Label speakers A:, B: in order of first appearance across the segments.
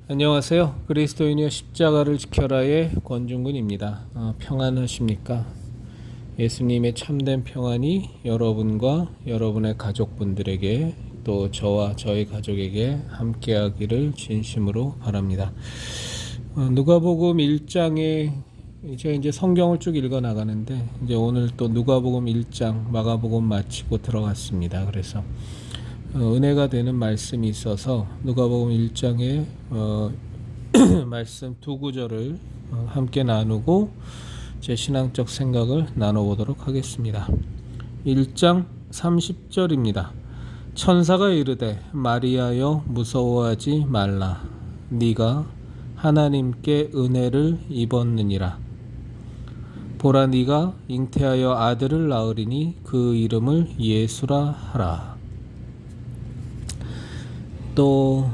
A: 안녕하세요. 그리스도인이여 십자가를 지켜라의 권중근입니다. 평안하십니까? 예수님의 참된 평안이 여러분과 여러분의 가족분들에게 또 저와 저희 가족에게 함께하기를 진심으로 바랍니다. 누가복음 1장에 제가 이제 성경을 쭉 읽어 나가는데 이제 오늘 또 누가복음 1장 마가복음 마치고 들어갔습니다. 그래서 은혜가 되는 말씀이 있어서 누가복음 1장의 말씀 두 구절을 함께 나누고 제 신앙적 생각을 나눠보도록 하겠습니다. 1장 30절입니다. 천사가 이르되 마리아여 무서워하지 말라. 네가 하나님께 은혜를 입었느니라. 보라 네가 잉태하여 아들을 낳으리니 그 이름을 예수라 하라. 또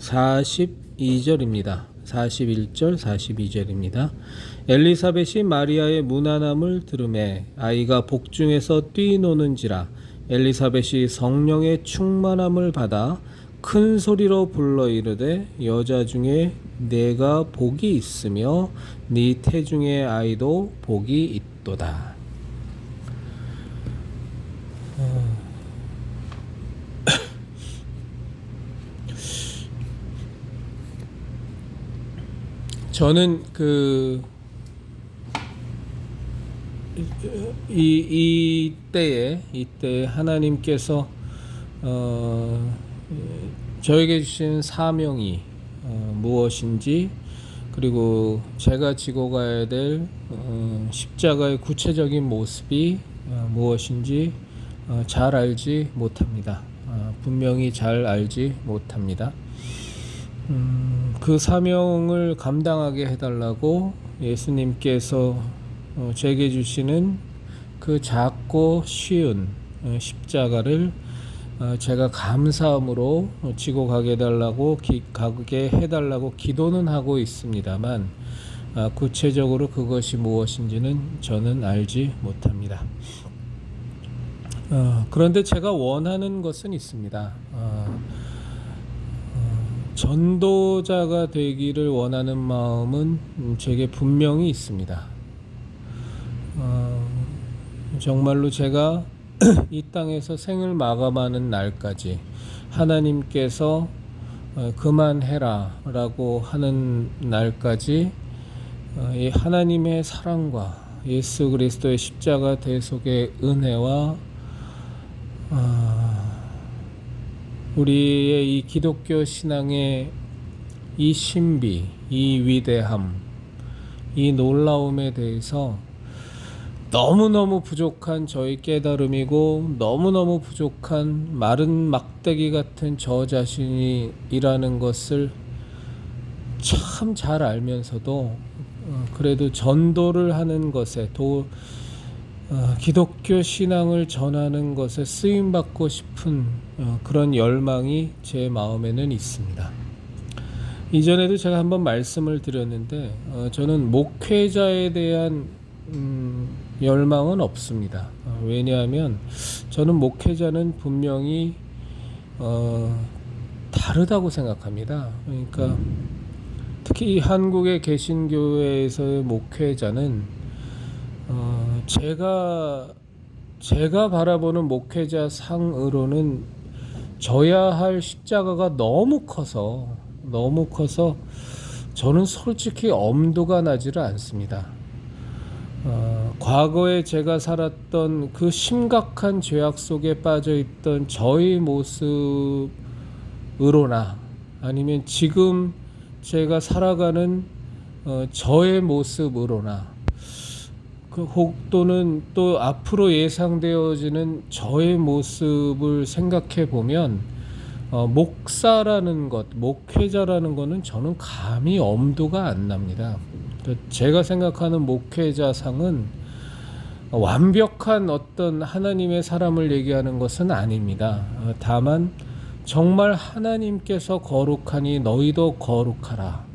A: 42절입니다. 41절 42절입니다. 엘리사벳이 마리아의 무난함을 들으매 아이가 복중에서 뛰노는지라. 엘리사벳이 성령의 충만함을 받아 큰 소리로 불러 이르되 여자 중에 내가 복이 있으며 네 태중의 아이도 복이 있도다. 저는 이때에 하나님께서 저에게 주신 사명이 무엇인지, 그리고 제가 지고 가야 될 십자가의 구체적인 모습이 무엇인지 잘 알지 못합니다. 분명히 잘 알지 못합니다. 그 사명을 감당하게 해달라고 예수님께서 제게 주시는 그 작고 쉬운 십자가를 제가 감사함으로 지고 가게 해달라고 기도는 하고 있습니다만 구체적으로 그것이 무엇인지는 저는 알지 못합니다. 그런데 제가 원하는 것은 있습니다. 전도자가 되기를 원하는 마음은 제게 분명히 있습니다. 정말로 제가 이 땅에서 생을 마감하는 날까지 하나님께서 그만해라 라고 하는 날까지 이 하나님의 사랑과 예수 그리스도의 십자가 대속의 은혜와 우리의 이 기독교 신앙의 이 신비, 이 위대함, 이 놀라움에 대해서 너무너무 부족한 저의 깨달음이고 너무너무 부족한 마른 막대기 같은 저 자신이라는 것을 참 잘 알면서도 그래도 전도를 하는 것에 기독교 신앙을 전하는 것에 쓰임받고 싶은 그런 열망이 제 마음에는 있습니다. 이전에도 제가 한번 말씀을 드렸는데 저는 목회자에 대한 열망은 없습니다. 왜냐하면 저는 목회자는 분명히 다르다고 생각합니다. 그러니까 특히 한국의 개신교회에서의 목회자는 제가 바라보는 목회자 상으로는 져야 할 십자가가 너무 커서 저는 솔직히 엄두가 나지를 않습니다. 과거에 제가 살았던 그 심각한 죄악 속에 빠져있던 저의 모습으로나 아니면 지금 제가 살아가는 저의 모습으로나 또는 또 앞으로 예상되어지는 저의 모습을 생각해 보면 목사라는 것, 목회자라는 것은 저는 감히 엄두가 안 납니다. 제가 생각하는 목회자상은 완벽한 어떤 하나님의 사람을 얘기하는 것은 아닙니다. 다만 정말 하나님께서 거룩하니 너희도 거룩하라.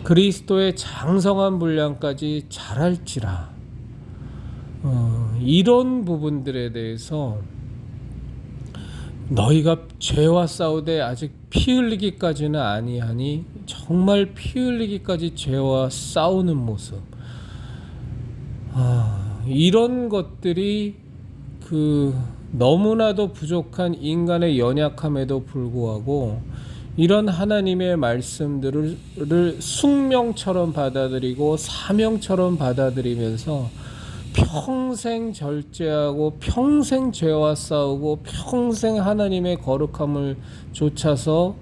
A: 그리스도의 장성한 분량까지 잘할지라. 이런 부분들에 대해서 너희가 죄와 싸우되 아직 피 흘리기까지는 아니하니 정말 피 흘리기까지 죄와 싸우는 모습. 이런 것들이 너무나도 부족한 인간의 연약함에도 불구하고 이런 하나님의 말씀들을 숙명처럼 받아들이고 사명처럼 받아들이면서 평생 절제하고 평생 죄와 싸우고 평생 하나님의 거룩함을 좇아서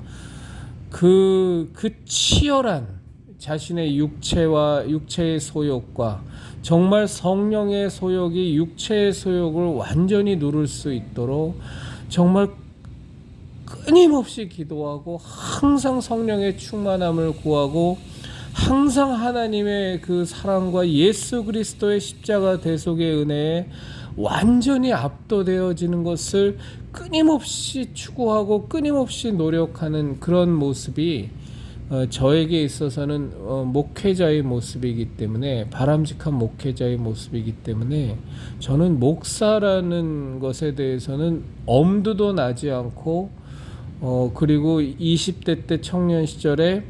A: 그 치열한 자신의 육체의 소욕과 정말 성령의 소욕이 육체의 소욕을 완전히 누를 수 있도록 정말 끊임없이 기도하고 항상 성령의 충만함을 구하고 항상 하나님의 그 사랑과 예수 그리스도의 십자가 대속의 은혜에 완전히 압도되어지는 것을 끊임없이 추구하고 끊임없이 노력하는 그런 모습이 저에게 있어서는 목회자의 모습이기 때문에, 바람직한 목회자의 모습이기 때문에 저는 목사라는 것에 대해서는 엄두도 나지 않고 그리고 20대 때 청년 시절에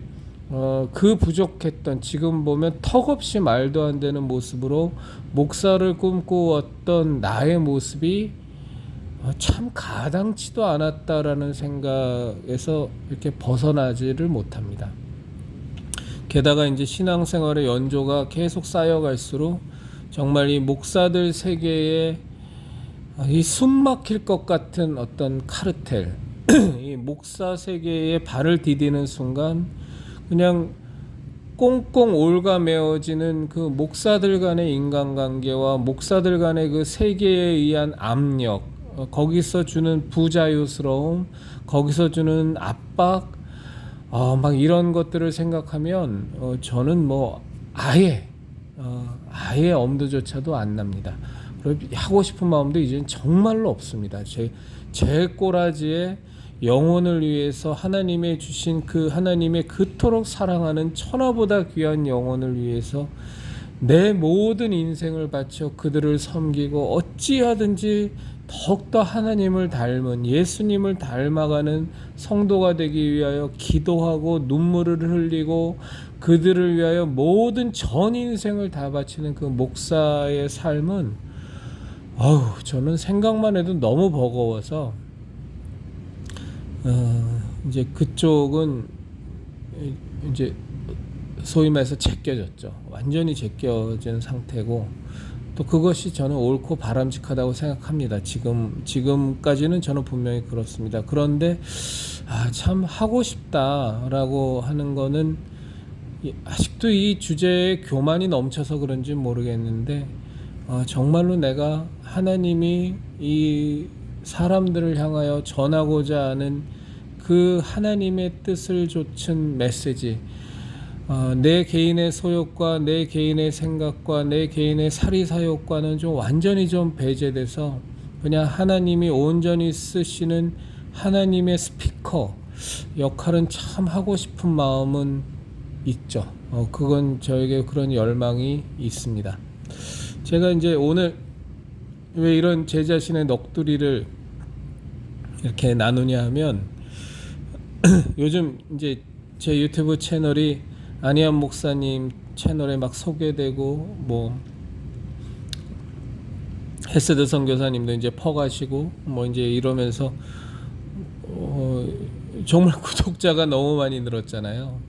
A: 그 부족했던, 지금 보면 턱없이 말도 안 되는 모습으로 목사를 꿈꾸었던 나의 모습이 참 가당치도 않았다라는 생각에서 이렇게 벗어나지를 못합니다. 게다가 이제 신앙생활의 연조가 계속 쌓여갈수록 정말 이 목사들 세계에 이 숨막힐 것 같은 어떤 카르텔, 이 목사 세계에 발을 디디는 순간 그냥 꽁꽁 올가매어지는 그 목사들 간의 인간관계와 목사들 간의 그 세계에 의한 압력, 거기서 주는 부자유스러움, 거기서 주는 압박, 막 이런 것들을 생각하면 저는 뭐 아예 엄두조차도 안 납니다. 하고 싶은 마음도 이제는 정말로 없습니다. 제 꼬라지에 영혼을 위해서 하나님의 주신 그 하나님의 그토록 사랑하는 천하보다 귀한 영혼을 위해서 내 모든 인생을 바쳐 그들을 섬기고 어찌하든지 더욱더 하나님을 닮은, 예수님을 닮아가는 성도가 되기 위하여 기도하고 눈물을 흘리고 그들을 위하여 모든 전 인생을 다 바치는 그 목사의 삶은 저는 생각만 해도 너무 버거워서 이제 그쪽은 이제 소위 말해서 제껴졌죠. 완전히 제껴진 상태고, 또 그것이 저는 옳고 바람직하다고 생각합니다. 지금까지는 저는 분명히 그렇습니다. 그런데 참 하고 싶다라고 하는 거는 아직도 이 주제에 교만이 넘쳐서 그런지 모르겠는데 정말로 내가 하나님이 이 사람들을 향하여 전하고자 하는 그 하나님의 뜻을 좇은 메시지, 내 개인의 소욕과 내 개인의 생각과 내 개인의 사리사욕과는 좀 완전히 좀 배제돼서 그냥 하나님이 온전히 쓰시는 하나님의 스피커 역할은 참 하고 싶은 마음은 있죠. 그건 저에게 그런 열망이 있습니다. 제가 이제 오늘 왜 이런 제 자신의 넋두리를 이렇게 나누냐 하면 요즘 이제 제 유튜브 채널이 안희안 목사님 채널에 막 소개되고, 뭐 헤세드 선교사님도 이제 퍼가시고 뭐 이제 이러면서 정말 구독자가 너무 많이 늘었잖아요.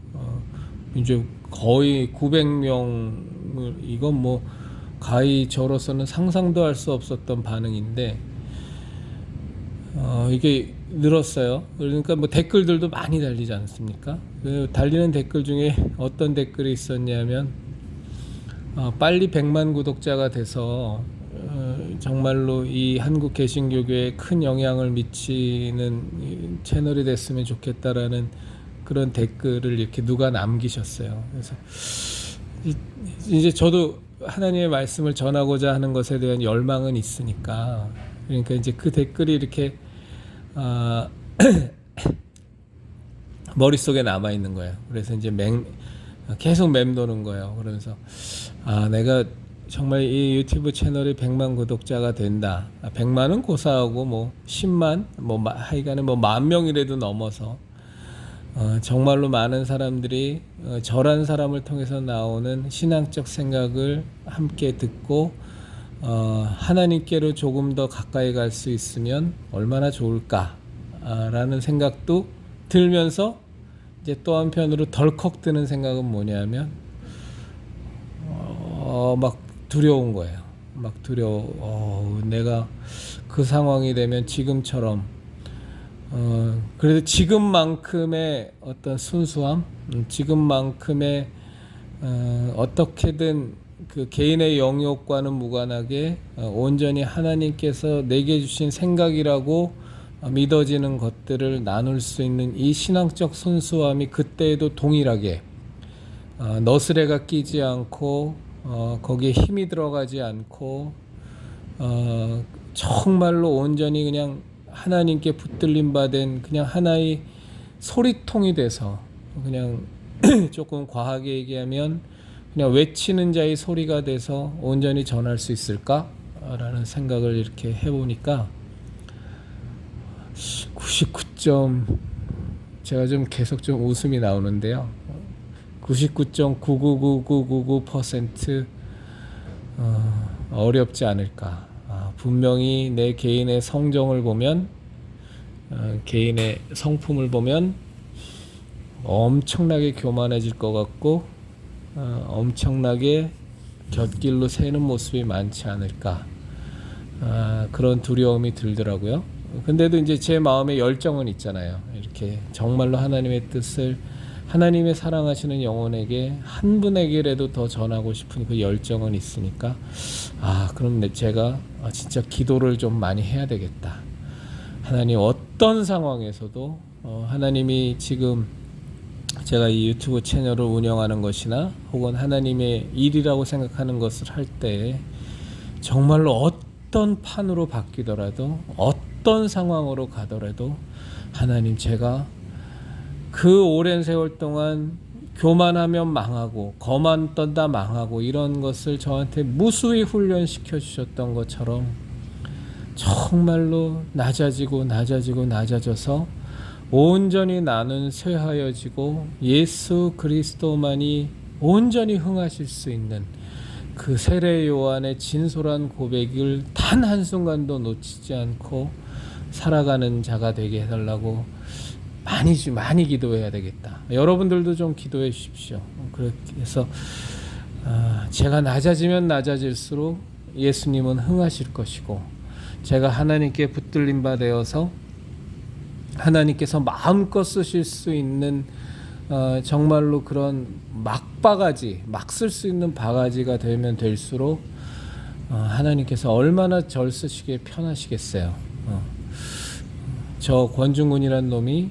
A: 이제 거의 900명을, 이건 뭐 가히 저로서는 상상도 할 수 없었던 반응인데 이게 늘었어요. 그러니까 뭐 댓글들도 많이 달리지 않습니까? 달리는 댓글 중에 어떤 댓글이 있었냐면 빨리 100만 구독자가 돼서 정말로 이 한국 개신교교에 큰 영향을 미치는 채널이 됐으면 좋겠다라는 그런 댓글을 이렇게 누가 남기셨어요. 그래서 이제 저도 하나님의 말씀을 전하고자 하는 것에 대한 열망은 있으니까, 그러니까 이제 그 댓글이 이렇게 머릿속에 남아 있는 거예요. 그래서 이제 계속 맴도는 거예요. 그러면서 내가 정말 이 유튜브 채널이 100만 구독자가 된다. 100만은 고사하고 뭐 10만 하여간에 뭐 10,000명이라도 넘어서 정말로 많은 사람들이 저란 사람을 통해서 나오는 신앙적 생각을 함께 듣고 하나님께로 조금 더 가까이 갈 수 있으면 얼마나 좋을까라는 생각도 들면서 이제 또 한편으로 덜컥 드는 생각은 뭐냐면 막 두려운 거예요. 막 두려워. 내가 그 상황이 되면 지금처럼 그래도 지금만큼의 어떤 순수함, 지금만큼의 어떻게든 그 개인의 영역과는 무관하게 온전히 하나님께서 내게 주신 생각이라고 믿어지는 것들을 나눌 수 있는 이 신앙적 순수함이 그때에도 동일하게 너스레가 끼지 않고 거기에 힘이 들어가지 않고 정말로 온전히 그냥 하나님께 붙들림 받은 그냥 하나의 소리통이 돼서 그냥 조금 과하게 얘기하면 그냥 외치는 자의 소리가 돼서 온전히 전할 수 있을까라는 생각을 이렇게 해보니까 99점 제가 좀 계속 좀 웃음이 나오는데요. 99.999999% 어렵지 않을까. 분명히 내 개인의 성정을 보면 개인의 성품을 보면 엄청나게 교만해질 것 같고 엄청나게 곁길로 새는 모습이 많지 않을까. 그런 두려움이 들더라고요. 근데도 이제 제 마음에 열정은 있잖아요. 이렇게 정말로 하나님의 뜻을 하나님의 사랑하시는 영혼에게 한 분에게라도 더 전하고 싶은 그 열정은 있으니까 그럼 제가 진짜 기도를 좀 많이 해야 되겠다. 하나님 어떤 상황에서도 하나님이 지금 제가 이 유튜브 채널을 운영하는 것이나 혹은 하나님의 일이라고 생각하는 것을 할 때 정말로 어떤 판으로 바뀌더라도 어떤 상황으로 가더라도 하나님 제가 그 오랜 세월 동안 교만하면 망하고 거만 떤다 망하고 이런 것을 저한테 무수히 훈련시켜 주셨던 것처럼 정말로 낮아져서 온전히 나는 쇠하여지고 예수 그리스도만이 온전히 흥하실 수 있는 그 세례 요한의 진솔한 고백을 단 한순간도 놓치지 않고 살아가는 자가 되게 해달라고 많이 기도해야 되겠다. 여러분들도 좀 기도해 주십시오. 그래서 제가 낮아지면 낮아질수록 예수님은 흥하실 것이고 제가 하나님께 붙들림 바 되어서 하나님께서 마음껏 쓰실 수 있는 정말로 그런 막 쓸 수 있는 바가지가 되면 될수록 하나님께서 얼마나 절 쓰시기에 편하시겠어요. 저 권중군이란 놈이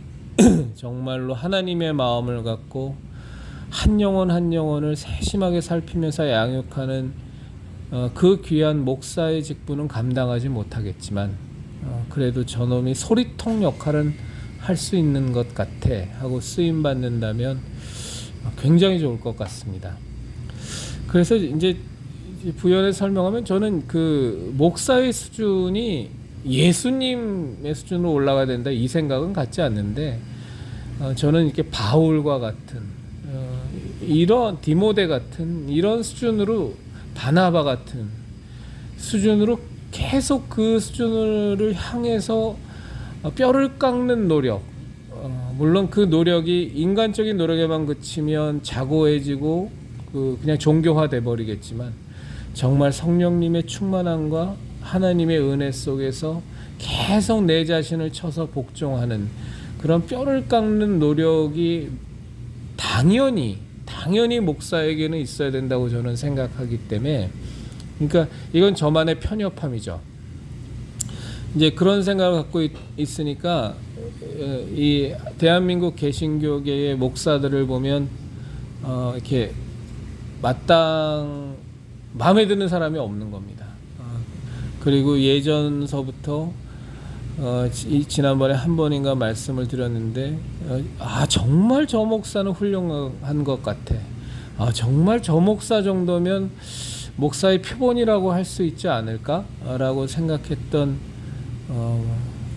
A: 정말로 하나님의 마음을 갖고 한 영혼 한 영혼을 세심하게 살피면서 양육하는 그 귀한 목사의 직분은 감당하지 못하겠지만 그래도 저놈이 소리통 역할은 할 수 있는 것 같아 하고 쓰임 받는다면 굉장히 좋을 것 같습니다. 그래서 이제 부연해 설명하면 저는 그 목사의 수준이 예수님의 수준으로 올라가야 된다 이 생각은 갖지 않는데 저는 이렇게 바울과 같은 이런 디모데 같은 이런 수준으로 바나바 같은 수준으로 계속 그 수준을 향해서 뼈를 깎는 노력 물론 그 노력이 인간적인 노력에만 그치면 자고해지고 그냥 종교화돼 버리겠지만 정말 성령님의 충만함과 하나님의 은혜 속에서 계속 내 자신을 쳐서 복종하는 그런 뼈를 깎는 노력이 당연히 목사에게는 있어야 된다고 저는 생각하기 때문에 그러니까 이건 저만의 편협함이죠. 이제 그런 생각을 갖고 있으니까 이 대한민국 개신교계의 목사들을 보면 이렇게 마음에 드는 사람이 없는 겁니다. 그리고 예전서부터 지난번에 한 번인가 말씀을 드렸는데 정말 저 목사는 훌륭한 것 같아. 정말 저 목사 정도면 목사의 표본이라고 할 수 있지 않을까라고 생각했던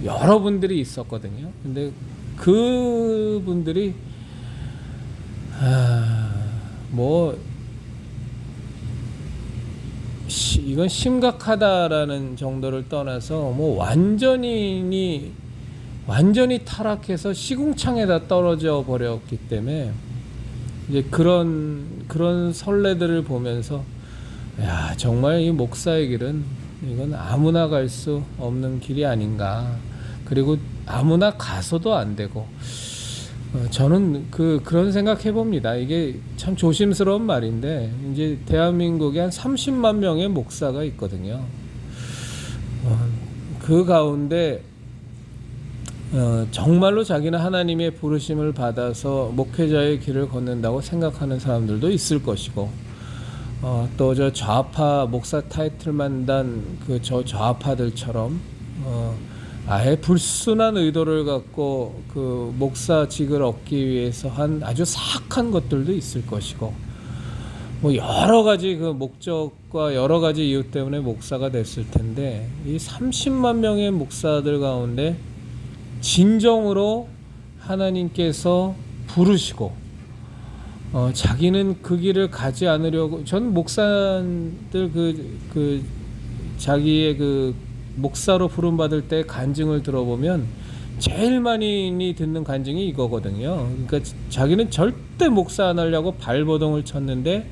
A: 여러분들이 있었거든요. 근데 그분들이 뭐 이건 심각하다라는 정도를 떠나서 뭐 완전히 타락해서 시궁창에다 떨어져 버렸기 때문에 이제 그런 선례들을 보면서 야, 정말 이 목사의 길은 이건 아무나 갈 수 없는 길이 아닌가. 그리고 아무나 가서도 안 되고 저는 그런 생각 해봅니다. 이게 참 조심스러운 말인데 이제 대한민국에 한 30만 명의 목사가 있거든요. 그 가운데 정말로 자기는 하나님의 부르심을 받아서 목회자의 길을 걷는다고 생각하는 사람들도 있을 것이고 또 저 좌파 목사 타이틀만 단 저 좌파들처럼 아예 불순한 의도를 갖고 그 목사직을 얻기 위해서 한 아주 사악한 것들도 있을 것이고 뭐 여러 가지 그 목적과 여러 가지 이유 때문에 목사가 됐을 텐데 이 30만 명의 목사들 가운데 진정으로 하나님께서 부르시고 자기는 그 길을 가지 않으려고 전 목사들 자기의 목사로 부름받을 때 간증을 들어보면 제일 많이 듣는 간증이 이거거든요. 그러니까 자기는 절대 목사 안 하려고 발버둥을 쳤는데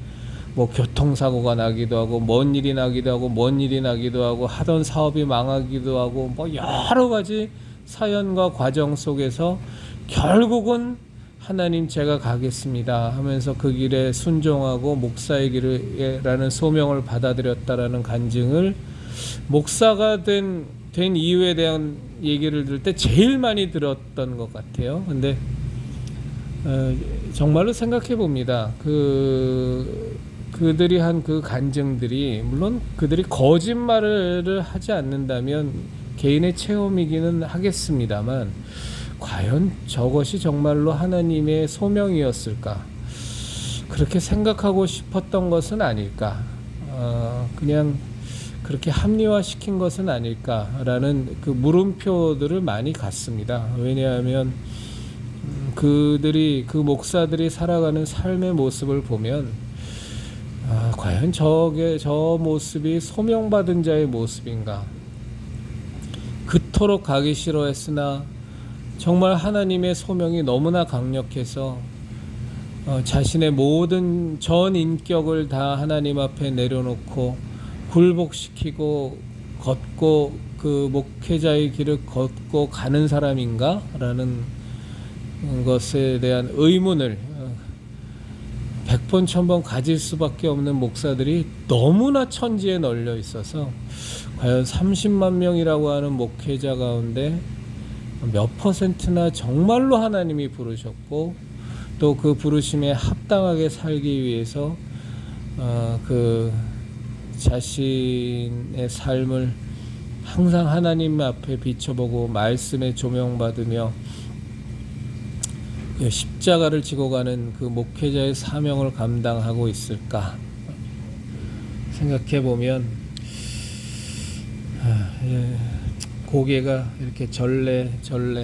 A: 뭐 교통사고가 나기도 하고 먼 일이 나기도 하고 하던 사업이 망하기도 하고 뭐 여러 가지 사연과 과정 속에서 결국은 하나님 제가 가겠습니다 하면서 그 길에 순종하고 목사의 길이라는 소명을 받아들였다라는 간증을 목사가 된 이유에 대한 얘기를 들을 때 제일 많이 들었던 것 같아요. 근데 정말로 생각해 봅니다. 그들이 한 그 간증들이 물론 그들이 거짓말을 하지 않는다면 개인의 체험이기는 하겠습니다만 과연 저것이 정말로 하나님의 소명이었을까? 그렇게 생각하고 싶었던 것은 아닐까? 그냥 그렇게 합리화시킨 것은 아닐까라는 그 물음표들을 많이 갖습니다. 왜냐하면 그 목사들이 살아가는 삶의 모습을 보면 과연 저 모습이 소명받은 자의 모습인가? 그토록 가기 싫어했으나 정말 하나님의 소명이 너무나 강력해서 자신의 모든 전 인격을 다 하나님 앞에 내려놓고 굴복시키고 걷고 그 목회자의 길을 걷고 가는 사람인가? 라는 것에 대한 의문을 100번 1000번 가질 수밖에 없는 목사들이 너무나 천지에 널려 있어서 과연 30만 명이라고 하는 목회자 가운데 몇 퍼센트나 정말로 하나님이 부르셨고 또 그 부르심에 합당하게 살기 위해서 그 자신의 삶을 항상 하나님 앞에 비춰보고 말씀에 조명받으며 십자가를 지고 가는 그 목회자의 사명을 감당하고 있을까 생각해 보면 고개가 이렇게 절레 이렇게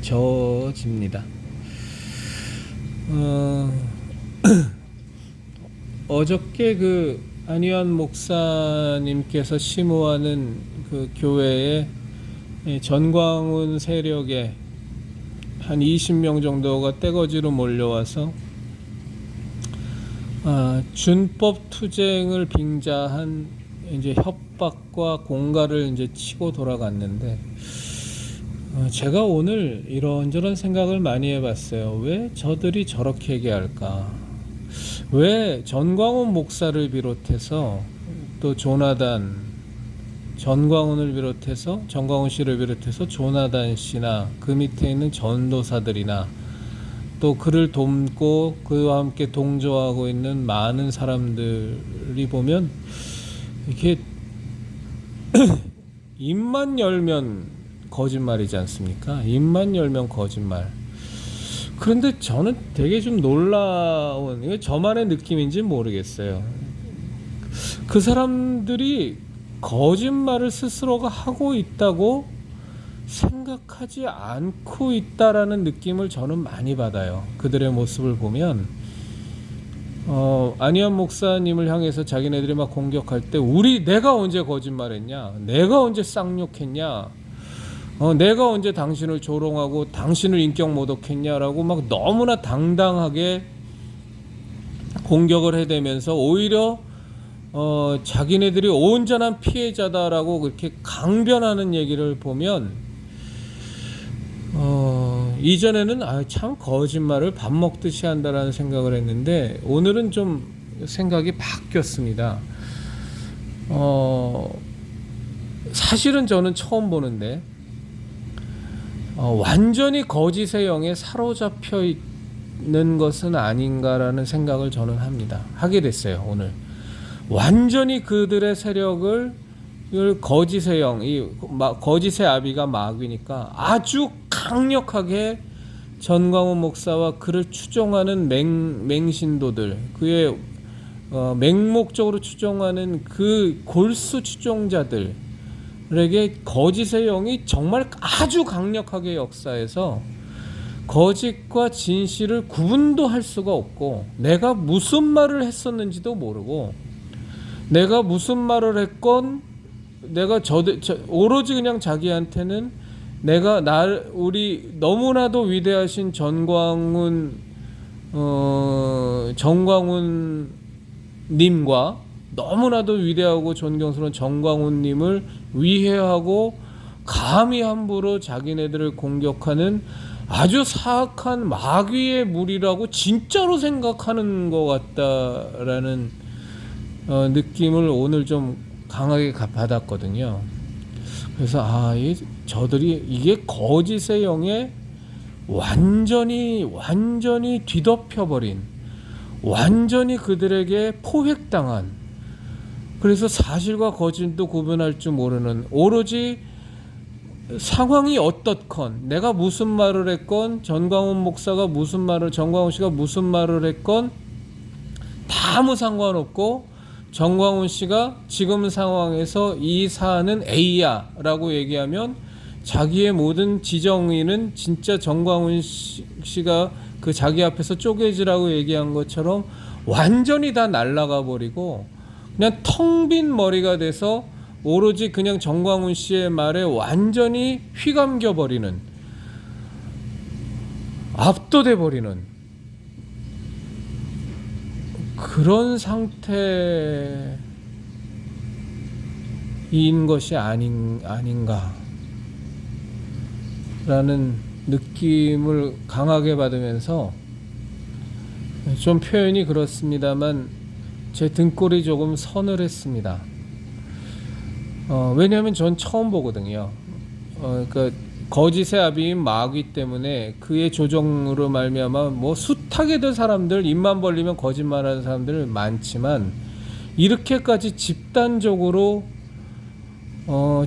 A: 져집니다. 어저께 그 안희환 목사님께서 심호하는 그 교회에 전광훈 세력에 한 20명 정도가 떼거지로 몰려와서 준법 투쟁을 빙자한 이제 협박과 공갈을 이제 치고 돌아갔는데 제가 오늘 이런저런 생각을 많이 해봤어요. 왜 저들이 저렇게 얘기할까? 왜 전광훈 목사를 비롯해서 또 전광훈 씨를 비롯해서 조나단 씨나 그 밑에 있는 전도사들이나 또 그를 돕고 그와 함께 동조하고 있는 많은 사람들이 보면 이렇게 입만 열면 거짓말이지 않습니까? 입만 열면 거짓말. 그런데 저는 되게 좀 놀라운, 이게 저만의 느낌인지 모르겠어요. 그 사람들이 거짓말을 스스로가 하고 있다고 생각하지 않고 있다라는 느낌을 저는 많이 받아요. 그들의 모습을 보면 안희연 목사님을 향해서 자기네들이 막 공격할 때 내가 언제 거짓말했냐, 내가 언제 쌍욕했냐, 내가 언제 당신을 조롱하고 당신을 인격 모독했냐라고 막 너무나 당당하게 공격을 해대면서 오히려 자기네들이 온전한 피해자다라고 그렇게 강변하는 얘기를 보면 이전에는 참 거짓말을 밥 먹듯이 한다라는 생각을 했는데 오늘은 좀 생각이 바뀌었습니다. 사실은 저는 처음 보는데 완전히 거짓의 영에 사로잡혀 있는 것은 아닌가라는 생각을 저는 하게 됐어요. 오늘 완전히 그들의 세력을 거짓의 영, 거짓의 아비가 마귀니까 아주 강력하게 전광훈 목사와 그를 추종하는 맹신도들, 그의 맹목적으로 추종하는 그 골수 추종자들에게 거짓의 영이 정말 아주 강력하게 역사해서 거짓과 진실을 구분도 할 수가 없고, 내가 무슨 말을 했었는지도 모르고, 내가 무슨 말을 했건 내가 오로지 그냥 자기한테는 우리 너무나도 위대하신 정광훈 님과 너무나도 위대하고 존경스러운 정광훈 님을 위해하고 감히 함부로 자기네들을 공격하는 아주 사악한 마귀의 무리라고 진짜로 생각하는 것 같다라는 느낌을 오늘 좀 강하게 받았거든요. 그래서 이게 거짓의 영에 완전히 뒤덮여버린, 완전히 그들에게 포획당한, 그래서 사실과 거짓도 구분할 줄 모르는, 오로지 상황이 어떻건, 내가 무슨 말을 했건, 정광훈 씨가 무슨 말을 했건 다 아무 상관없고, 정광훈 씨가 지금 상황에서 이 사안은 A야 라고 얘기하면 자기의 모든 지정의는 진짜 정광훈 씨가 그 자기 앞에서 쪼개지라고 얘기한 것처럼 완전히 다 날아가 버리고 그냥 텅 빈 머리가 돼서 오로지 그냥 정광훈 씨의 말에 완전히 휘감겨 버리는, 압도돼 버리는 그런 상태인 것이 아닌가라는 느낌을 강하게 받으면서, 좀 표현이 그렇습니다만 제 등골이 조금 서늘했습니다. 왜냐하면 전 처음 보거든요. 그러니까 거짓의 아비인 마귀 때문에 그의 조종으로 말미암아 숱하게 된 사람들, 입만 벌리면 거짓말하는 사람들 많지만, 이렇게까지 집단적으로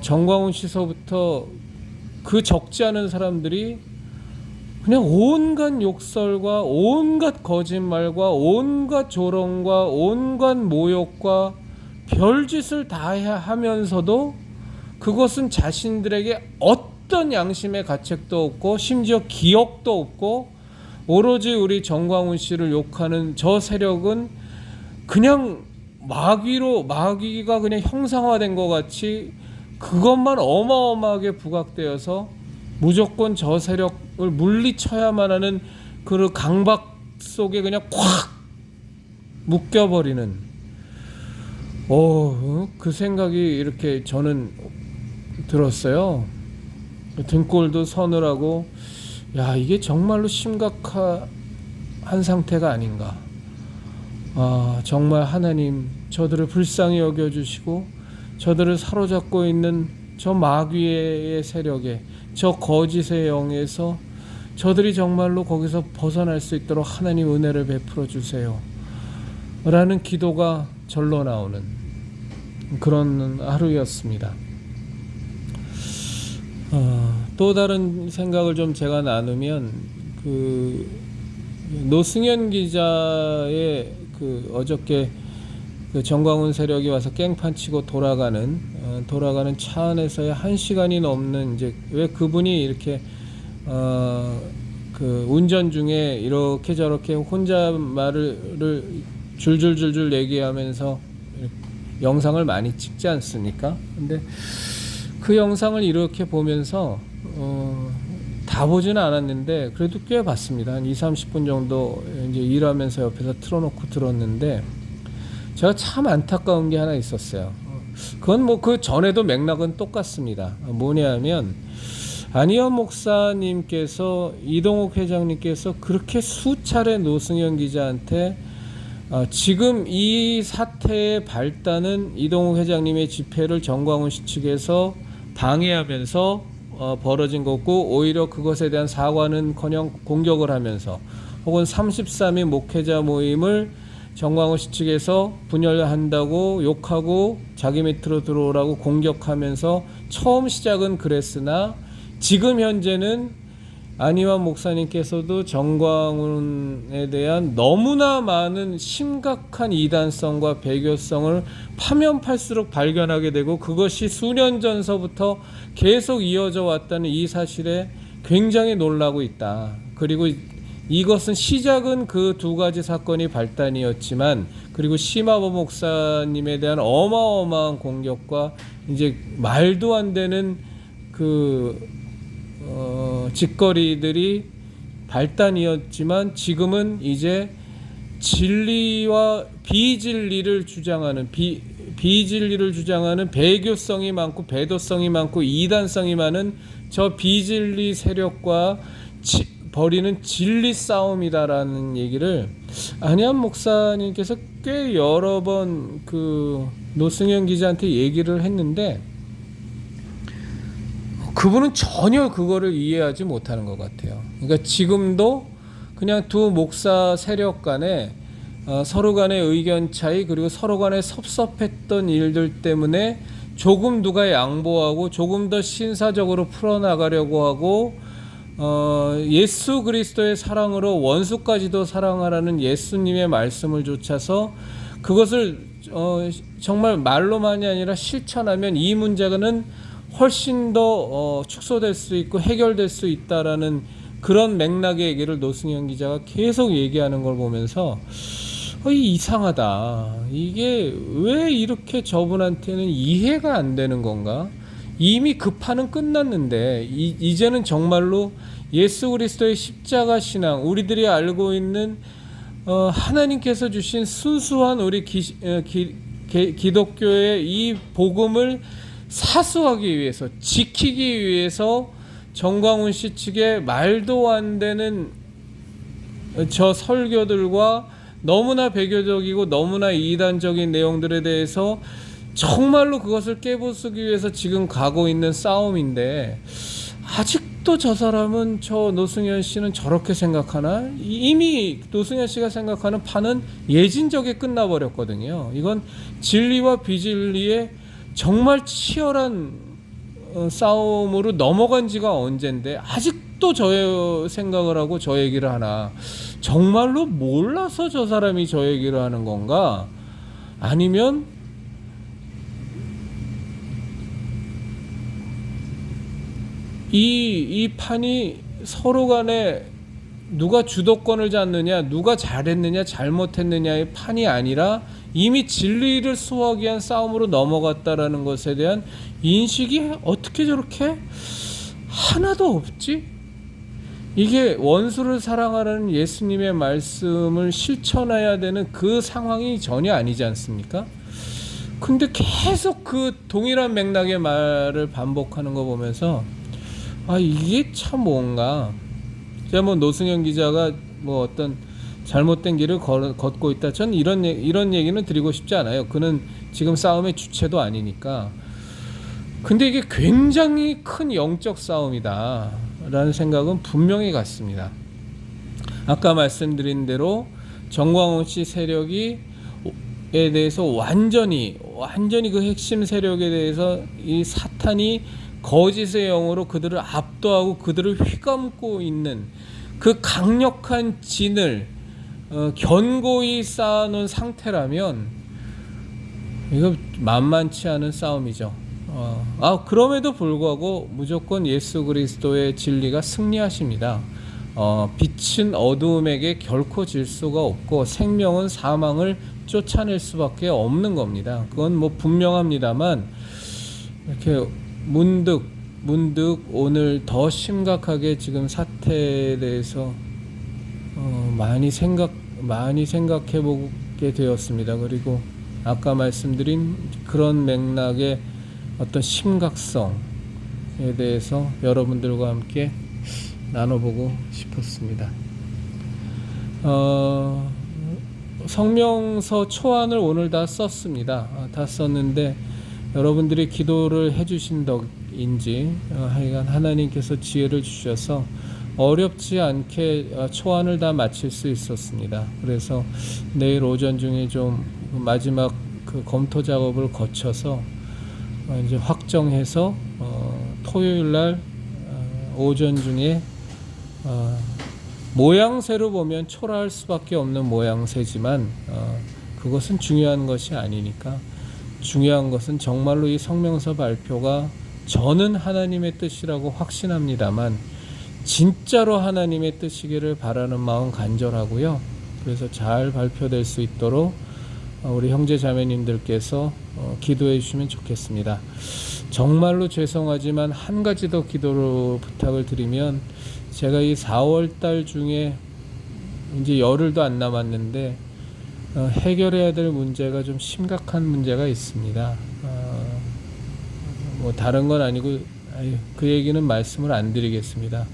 A: 정광훈 씨서부터 그 적지 않은 사람들이 그냥 온갖 욕설과 온갖 거짓말과 온갖 조롱과 온갖 모욕과 별짓을 다 하면서도 그것은 자신들에게 어떤 양심의 가책도 없고 심지어 기억도 없고, 오로지 우리 정광훈 씨를 욕하는 저 세력은 그냥 마귀가 그냥 형상화된 것 같이 그것만 어마어마하게 부각되어서 무조건 저 세력을 물리쳐야만 하는 그 강박 속에 그냥 콱 묶여버리는, 그 생각이 이렇게 저는 들었어요. 등골도 서늘하고, 이게 정말로 심각한 상태가 아닌가. 정말 하나님 저들을 불쌍히 여겨주시고 저들을 사로잡고 있는 저 마귀의 세력에, 저 거짓의 영에서 저들이 정말로 거기서 벗어날 수 있도록 하나님 은혜를 베풀어 주세요 라는 기도가 절로 나오는 그런 하루였습니다. 또 다른 생각을 좀 제가 나누면, 노승현 기자의 그 어저께 그 정광훈 세력이 와서 깽판 치고 돌아가는 차 안에서의 1시간이 넘는, 이제 왜 그분이 이렇게 그 운전 중에 이렇게 저렇게 혼자 말을 줄줄줄줄 얘기하면서 영상을 많이 찍지 않습니까? 근데 그 영상을 이렇게 보면서 다 보지는 않았는데 그래도 꽤 봤습니다. 한 2-30분 정도 이제 일하면서 옆에서 틀어놓고 들었는데, 제가 참 안타까운 게 하나 있었어요. 그건 뭐 그 전에도 맥락은 똑같습니다. 뭐냐면 안희연 목사님께서, 이동욱 회장님께서 그렇게 수차례 노승현 기자한테 지금 이 사태의 발단은 이동욱 회장님의 집회를 정광훈 씨 측에서 방해하면서 벌어진 거고, 오히려 그것에 대한 사과는커녕 공격을 하면서, 혹은 33인 목회자 모임을 정광훈 씨 측에서 분열한다고 욕하고 자기 밑으로 들어오라고 공격하면서, 처음 시작은 그랬으나 지금 현재는 안희환 목사님께서도 정광훈에 대한 너무나 많은 심각한 이단성과 배교성을 파면 팔수록 발견하게 되고, 그것이 수년 전서부터 계속 이어져 왔다는 이 사실에 굉장히 놀라고 있다. 그리고 이것은 시작은 그 두 가지 사건이 발단이었지만, 그리고 심화보 목사님에 대한 어마어마한 공격과 이제 말도 안 되는 그 짓거리들이 발단이었지만, 지금은 이제 진리와 비진리를 주장하는 비진리를 주장하는 배교성이 많고 배도성이 많고 이단성이 많은 저 비진리 세력과 벌이는 진리 싸움이다라는 얘기를 안희환 목사님께서 꽤 여러 번 그 노승현 기자한테 얘기를 했는데, 그분은 전혀 그거를 이해하지 못하는 것 같아요. 그러니까 지금도 그냥 두 목사 세력 간에 서로 간의 의견 차이, 그리고 서로 간에 섭섭했던 일들 때문에 조금 누가 양보하고 조금 더 신사적으로 풀어나가려고 하고, 예수 그리스도의 사랑으로 원수까지도 사랑하라는 예수님의 말씀을 좇아서 그것을 정말 말로만이 아니라 실천하면 이 문제는 훨씬 더 축소될 수 있고 해결될 수 있다라는 그런 맥락의 얘기를 노승현 기자가 계속 얘기하는 걸 보면서 이상하다. 이게 왜 이렇게 저분한테는 이해가 안 되는 건가? 이미 그 판은 끝났는데 이제는 정말로 예수 그리스도의 십자가 신앙, 우리들이 알고 있는 하나님께서 주신 순수한 우리 기독교의 이 복음을 사수하기 위해서, 지키기 위해서 정광훈 씨 측의 말도 안 되는 저 설교들과 너무나 배교적이고 너무나 이단적인 내용들에 대해서 정말로 그것을 깨부수기 위해서 지금 가고 있는 싸움인데, 아직도 저 사람은, 저 노승현 씨는 저렇게 생각하나? 이미 노승현 씨가 생각하는 판은 예진적에 끝나버렸거든요. 이건 진리와 비진리의 정말 치열한 싸움으로 넘어간 지가 언젠데 아직도 저 생각을 하고 저 얘기를 하나? 정말로 몰라서 저 사람이 저 얘기를 하는 건가? 아니면 이 판이 서로 간에 누가 주도권을 잡느냐, 누가 잘했느냐 잘못했느냐의 판이 아니라 이미 진리를 수호하기 위한 싸움으로 넘어갔다라는 것에 대한 인식이 어떻게 저렇게 하나도 없지? 이게 원수를 사랑하라는 예수님의 말씀을 실천해야 되는 그 상황이 전혀 아니지 않습니까? 근데 계속 그 동일한 맥락의 말을 반복하는 거 보면서 이게 참 뭔가, 제가 뭐 노승현 기자가 뭐 어떤 잘못된 길을 걷고 있다, 전 이런 얘기는 드리고 싶지 않아요. 그는 지금 싸움의 주체도 아니니까. 근데 이게 굉장히 큰 영적 싸움이다 라는 생각은 분명히 같습니다. 아까 말씀드린 대로 정광훈 씨 세력에 대해서 완전히 그 핵심 세력에 대해서 이 사탄이 거짓의 영으로 그들을 압도하고 그들을 휘감고 있는 그 강력한 진을 견고히 쌓아놓은 상태라면 이거 만만치 않은 싸움이죠. 그럼에도 불구하고 무조건 예수 그리스도의 진리가 승리하십니다. 빛은 어두움에게 결코 질 수가 없고 생명은 사망을 쫓아낼 수밖에 없는 겁니다. 그건 뭐 분명합니다만 이렇게 문득 오늘 더 심각하게 지금 사태에 대해서 많이 생각해 보게 되었습니다. 그리고 아까 말씀드린 그런 맥락의 어떤 심각성에 대해서 여러분들과 함께 나눠보고 싶었습니다. 성명서 초안을 오늘 다 썼습니다. 다 썼는데 여러분들이 기도를 해주신 덕인지 하여간 하나님께서 지혜를 주셔서 어렵지 않게 초안을 다 마칠 수 있었습니다. 그래서 내일 오전 중에 좀 마지막 그 검토 작업을 거쳐서 이제 확정해서 토요일 날 오전 중에 모양새로 보면 초라할 수밖에 없는 모양새지만 그것은 중요한 것이 아니니까 중요한 것은 정말로 이 성명서 발표가 저는 하나님의 뜻이라고 확신합니다만 진짜로 하나님의 뜻이기를 바라는 마음 간절하고요. 그래서 잘 발표될 수 있도록 우리 형제 자매님들께서 기도해 주시면 좋겠습니다. 정말로 죄송하지만 한 가지 더 기도로 부탁을 드리면 제가 이 4월 달 중에 이제 열흘도 안 남았는데 해결해야 될 문제가 좀 심각한 문제가 있습니다. 뭐 다른 건 아니고 그 얘기는 말씀을 안 드리겠습니다.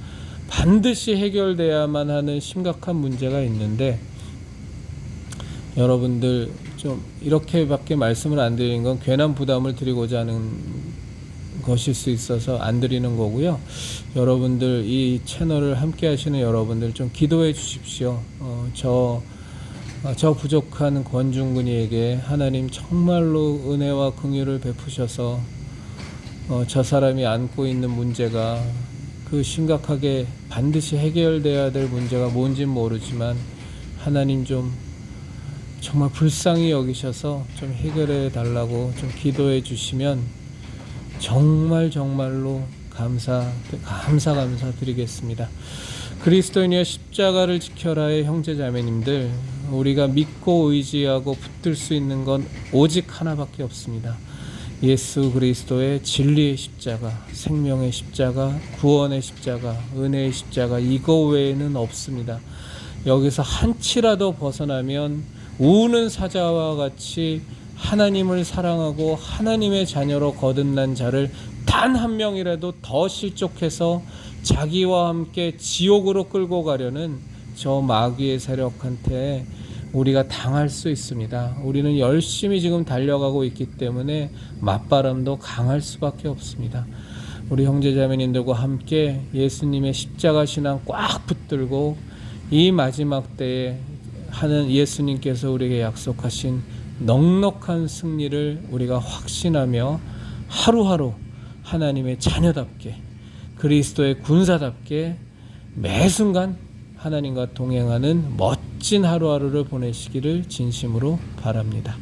A: 반드시 해결돼야만 하는 심각한 문제가 있는데 여러분들 좀 이렇게밖에 말씀을 안 드리는 건 괜한 부담을 드리고자 하는 것일 수 있어서 안 드리는 거고요. 여러분들 이 채널을 함께 하시는 여러분들 좀 기도해 주십시오. 저 부족한 권중근이에게 하나님 정말로 은혜와 긍휼을 베푸셔서 저 사람이 안고 있는 문제가 그 심각하게 반드시 해결돼야 될 문제가 뭔진 모르지만 하나님 좀 정말 불쌍히 여기셔서 좀 해결해 달라고 좀 기도해 주시면 정말로 감사 드리겠습니다. 그리스도인이여 십자가를 지켜라의 형제 자매님들, 우리가 믿고 의지하고 붙들 수 있는 건 오직 하나밖에 없습니다. 예수 그리스도의 진리의 십자가, 생명의 십자가, 구원의 십자가, 은혜의 십자가, 이거 외에는 없습니다. 여기서 한치라도 벗어나면 우는 사자와 같이 하나님을 사랑하고 하나님의 자녀로 거듭난 자를 단 한 명이라도 더 실족해서 자기와 함께 지옥으로 끌고 가려는 저 마귀의 세력한테 우리가 당할 수 있습니다. 우리는 열심히 지금 달려가고 있기 때문에 맞바람도 강할 수밖에 없습니다. 우리 형제자매님들과 함께 예수님의 십자가 신앙 꽉 붙들고 이 마지막 때에 하는 예수님께서 우리에게 약속하신 넉넉한 승리를 우리가 확신하며 하루하루 하나님의 자녀답게 그리스도의 군사답게 매 순간 하나님과 동행하는 멋진 하루하루를 보내시기를 진심으로 바랍니다.